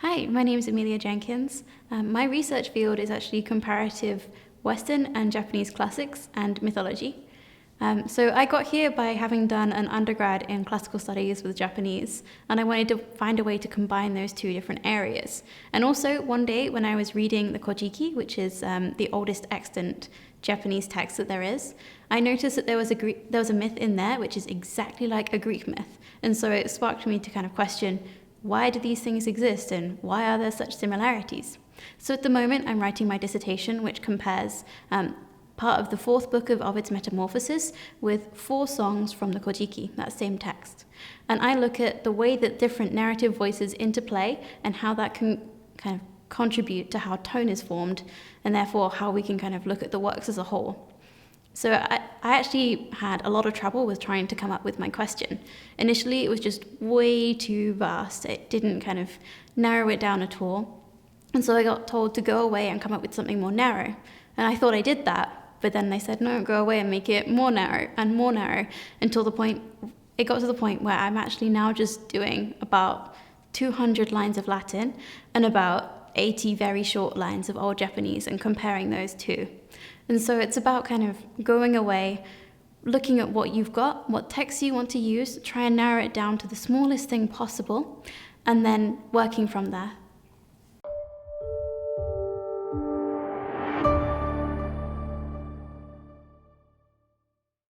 Hi, my name is Emilia Jenkins. My research field is actually comparative Western and Japanese classics and mythology. So I got here by having done an undergrad in classical studies with Japanese, and I wanted to find a way to combine those two different areas. And also, one day when I was reading the Kojiki, which is the oldest extant Japanese text that there is, I noticed that there was a myth in there which is exactly like a Greek myth. And so it sparked me to kind of question, why do these things exist and why are there such similarities? So at the moment, I'm writing my dissertation, which compares part of the fourth book of Ovid's Metamorphoses with 4 songs from the Kojiki, that same text. And I look at the way that different narrative voices interplay and how that can kind of contribute to how tone is formed, and therefore how we can kind of look at the works as a whole. So I actually had a lot of trouble with trying to come up with my question. Initially, it was just way too vast. It didn't kind of narrow it down at all. And so I got told to go away and come up with something more narrow. And I thought I did that, but then they said, no, go away and make it more narrow, until it got to the point where I'm actually now just doing about 200 lines of Latin and about 80 very short lines of Old Japanese and comparing those two. And so it's about kind of going away, looking at what you've got, what text you want to use, try and narrow it down to the smallest thing possible, and then working from there.